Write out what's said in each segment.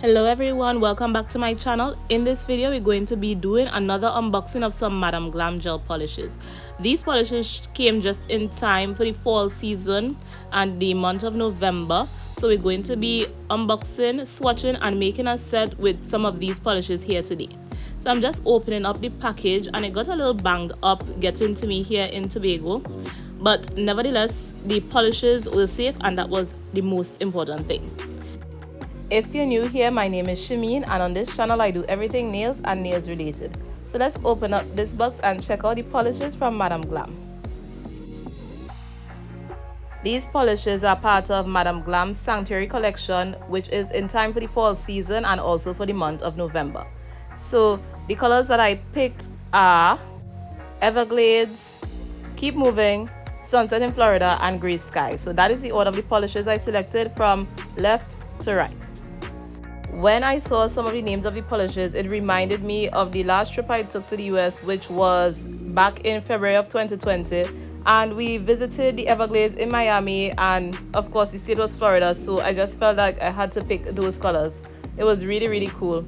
Hello everyone, welcome back to my channel. In this video we're going to be doing another unboxing of some Madam Glam gel polishes. These polishes came just in time for the fall season and the month of November, so we're going to be unboxing, swatching and making a set with some of these polishes here today. So I'm just opening up the package and it got a little banged up getting to me here in Tobago, but nevertheless the polishes were safe and that was the most important thing. If you're new here, my name is Shameen and on this channel I do everything nails and nails related. So let's open up this box and check out the polishes from Madam Glam. These polishes are part of Madam Glam's Sanctuary collection, which is in time for the fall season and also for the month of November. So the colors that I picked are Everglades, Keep Moving, Sunset in Florida and Gray Sky. So that is the order of the polishes I selected from left to right. When I saw some of the names of the polishes, it reminded me of the last trip I took to the US, which was back in February of 2020. And we visited the Everglades in Miami and of course the state was Florida. So I just felt like I had to pick those colors. It was really, really cool.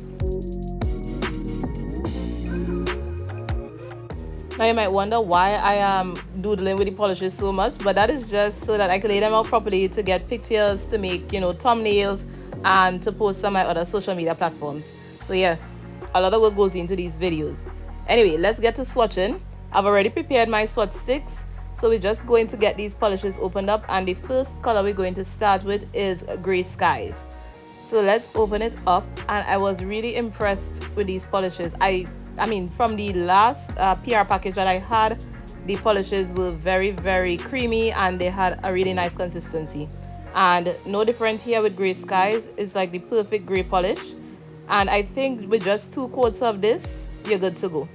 Now you might wonder why I am doodling with the polishes so much, but that is just so that I can lay them out properly to get pictures, to make, thumbnails, and to post on my other social media platforms. So yeah, a lot of work goes into these videos. Anyway, let's get to swatching. I've already prepared my swatch sticks, so we're just going to get these polishes opened up, and the first color we're going to start with is Gray Skies. So let's open it up, and I was really impressed with these polishes. I mean, from the last PR package that I had, the polishes were very, very creamy and they had a really nice consistency. And no different here with Gray Skies. It's like the perfect gray polish. And I think with just 2 coats of this, you're good to go.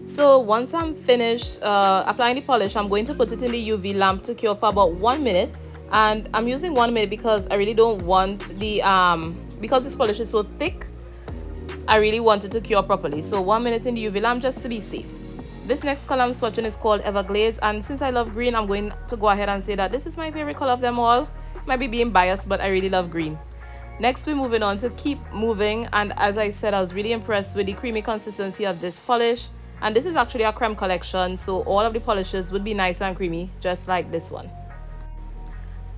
So once I'm finished applying the polish, I'm going to put it in the UV lamp to cure for about 1 minute. And I'm using 1 minute because I really don't want the because this polish is so thick, I really want it to cure properly. So 1 minute in the UV lamp just to be safe. This next color I'm swatching is called Everglades, and since I love green, I'm going to go ahead and say that this is my favorite color of them all. Might be being biased, but I really love green. Next we're moving on to Keep Moving, and as I said, I was really impressed with the creamy consistency of this polish. And this is actually a creme collection, so all of the polishes would be nice and creamy, just like this one.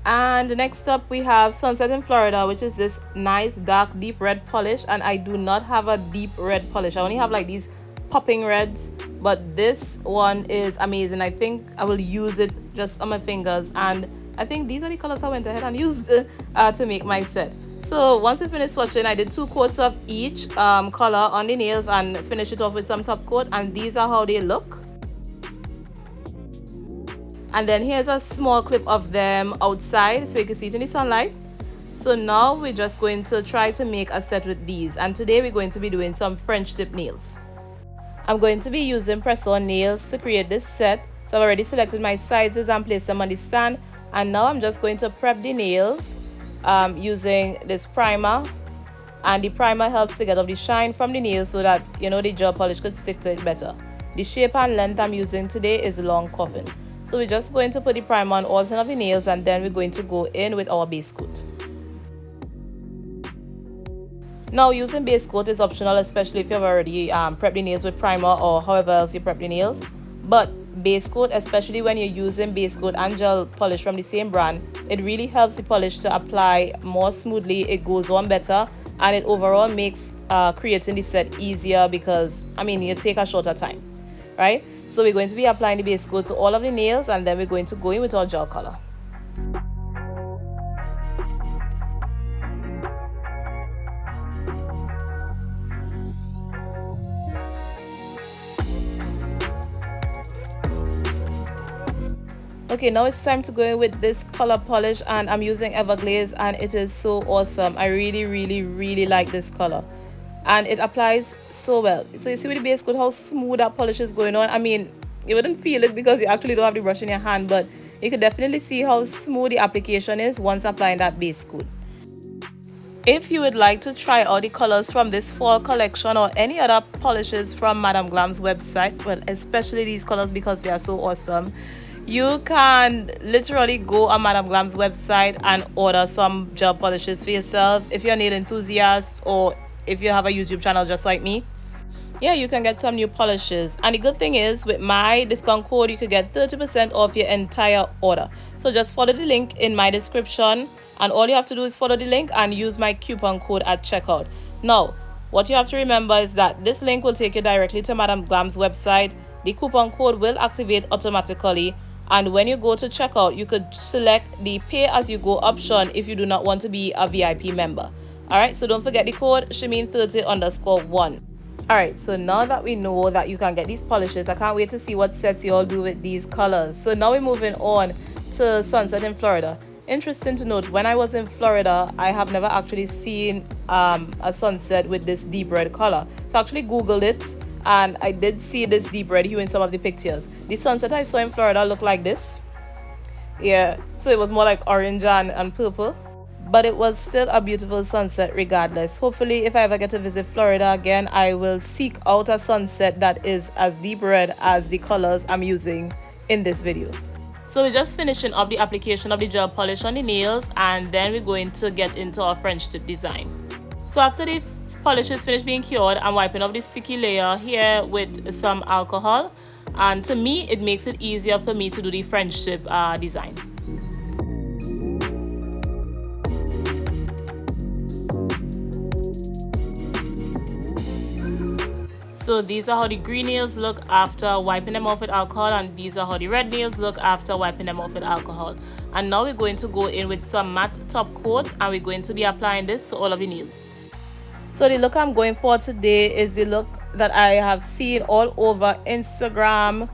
And next up we have Sunset in Florida, which is this nice dark deep red polish, and I do not have a deep red polish. I only have like these popping reds, but this one is amazing. I think I will use it just on my fingers, and I think these are the colors I went ahead and used to make my set. So once we finish swatching, I did 2 coats of each color on the nails and finish it off with some top coat, and these are how they look. And then here's a small clip of them outside so you can see it in the sunlight. So now we're just going to try to make a set with these, and today we're going to be doing some French tip nails. I'm going to be using press-on nails to create this set. So I've already selected my sizes and placed them on the stand, and now I'm just going to prep the nails using this primer. And the primer helps to get off the shine from the nails so that the gel polish could stick to it better. The shape and length I'm using today is long coffin. So we're just going to put the primer on all 10 of the nails, and then we're going to go in with our base coat. Now using base coat is optional, especially if you've already prepped the nails with primer or however else you prep the nails. But base coat, especially when you're using base coat and gel polish from the same brand, it really helps the polish to apply more smoothly. It goes on better, and it overall makes creating the set easier because you take a shorter time, right? So we're going to be applying the base coat to all of the nails, and then we're going to go in with our gel color. Okay, now it's time to go in with this color polish, and I'm using Everglades, and it is so awesome. I really, really, really like this color. And it applies so well. So you see with the base coat how smooth that polish is going on. You wouldn't feel it because you actually don't have the brush in your hand, but you can definitely see how smooth the application is once applying that base coat. If you would like to try out the colors from this fall collection or any other polishes from Madam Glam's website, well, especially these colors because they are so awesome, You can literally go on Madam Glam's website and order some gel polishes for yourself if you're a nail enthusiast or if you have a YouTube channel just like me. Yeah, you can get some new polishes. And the good thing is, with my discount code, you could get 30% off your entire order. So just follow the link in my description, and all you have to do is follow the link and use my coupon code at checkout. Now, what you have to remember is that this link will take you directly to Madam Glam's website. The coupon code will activate automatically, and when you go to checkout, you could select the pay as you go option if you do not want to be a VIP member. Alright, so don't forget the code Shimeen30_1. Alright, so now that we know that you can get these polishes, I can't wait to see what sets you all do with these colors. So now we're moving on to sunset in Florida. Interesting to note, when I was in Florida, I have never actually seen a sunset with this deep red color. So I actually googled it, and I did see this deep red hue in some of the pictures. The sunset I saw in Florida looked like this. Yeah, so it was more like orange and purple. But it was still a beautiful sunset regardless. Hopefully, if I ever get to visit Florida again, I will seek out a sunset that is as deep red as the colors I'm using in this video. So we're just finishing up the application of the gel polish on the nails, and then we're going to get into our French tip design. So after the polish is finished being cured, I'm wiping off the sticky layer here with some alcohol, and to me it makes it easier for me to do the French tip design. So these are how the green nails look after wiping them off with alcohol, and these are how the red nails look after wiping them off with alcohol. And now we're going to go in with some matte top coat, and we're going to be applying this to all of the nails. So the look I'm going for today is the look that I have seen all over Instagram,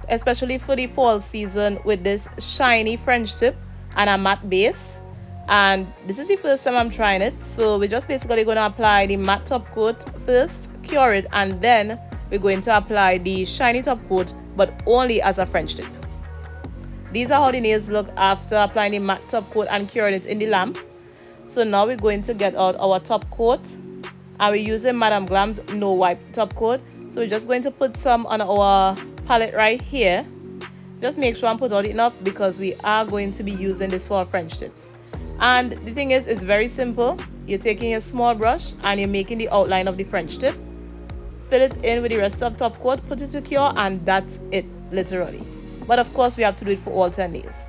especially for the fall season, with this shiny French tip and a matte base. And this is the first time I'm trying it, so we're just basically going to apply the matte top coat first, cure it, and then we're going to apply the shiny top coat, but only as a French tip. These are how the nails look after applying the matte top coat and curing it in the lamp. So now we're going to get out our top coat, and we're using Madam Glam's no wipe top coat. So we're just going to put some on our palette right here. Just make sure and put out enough because we are going to be using this for our French tips. And the thing is, it's very simple. You're taking a small brush and you're making the outline of the French tip. Fill it in with the rest of top coat, put it to cure, and that's it, literally. But of course, we have to do it for all 10 days.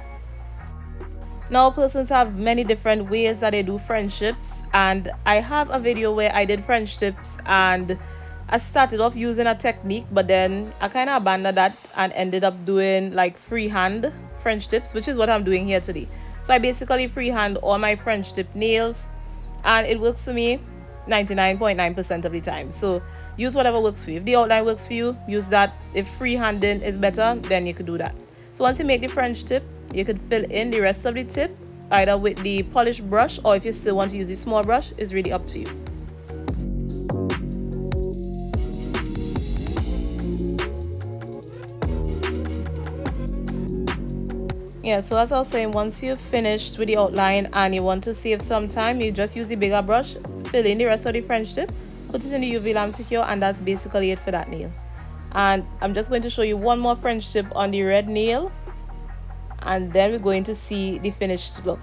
Now, persons have many different ways that they do French tips, and I have a video where I did French tips, and I started off using a technique, but then I kind of abandoned that and ended up doing like freehand French tips, which is what I'm doing here today. So I basically freehand all my French tip nails, and it works for me 99.9% of the time. So use whatever works for you. If the outline works for you, use that. If freehanding is better, then you could do that. So once you make the French tip, you could fill in the rest of the tip either with the polished brush, or if you still want to use the small brush, it's really up to you. Yeah, so as I was saying, once you've finished with the outline and you want to save some time, you just use the bigger brush, fill in the rest of the French tip, put it in the UV lamp to cure, and that's basically it for that nail. And I'm just going to show you one more French tip on the red nail, and then we're going to see the finished look.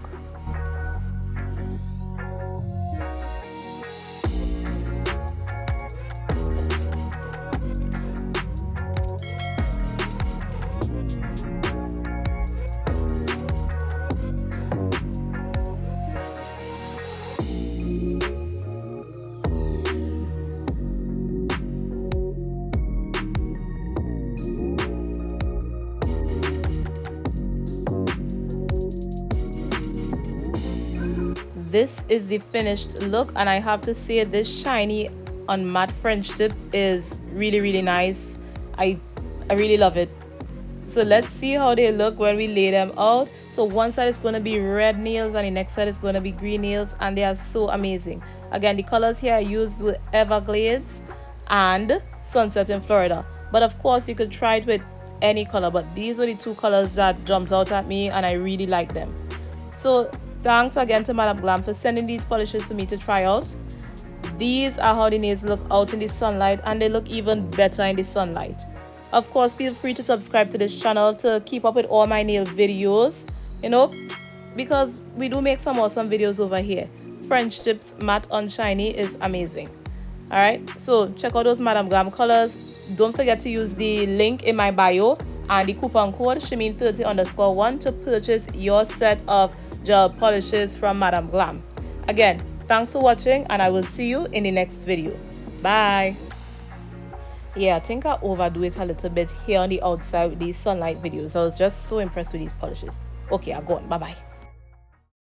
This is the finished look, and I have to say this shiny on matte French tip is really nice. I really love it. So let's see how they look when we lay them out. So one side is going to be red nails and the next side is going to be green nails, and they are so amazing. Again, the colors here I used with Everglades and Sunset in Florida, but of course you could try it with any color, but these were the two colors that jumped out at me and I really like them. So thanks again to Madam Glam for sending these polishes for me to try out. These are how the nails look out in the sunlight, and they look even better in the sunlight. Of course, feel free to subscribe to this channel to keep up with all my nail videos, you know, because we do make some awesome videos over here. French tips matte on shiny is amazing. All right, so check out those Madam Glam colors. Don't forget to use the link in my bio and the coupon code Shamin30_1 to purchase your set of gel polishes from Madam Glam. Again, thanks for watching, and I will see you in the next video. Bye. Yeah, I think I overdo it a little bit here on the outside with these sunlight videos. I was just so impressed with these polishes. Okay, I'm going. Bye-bye.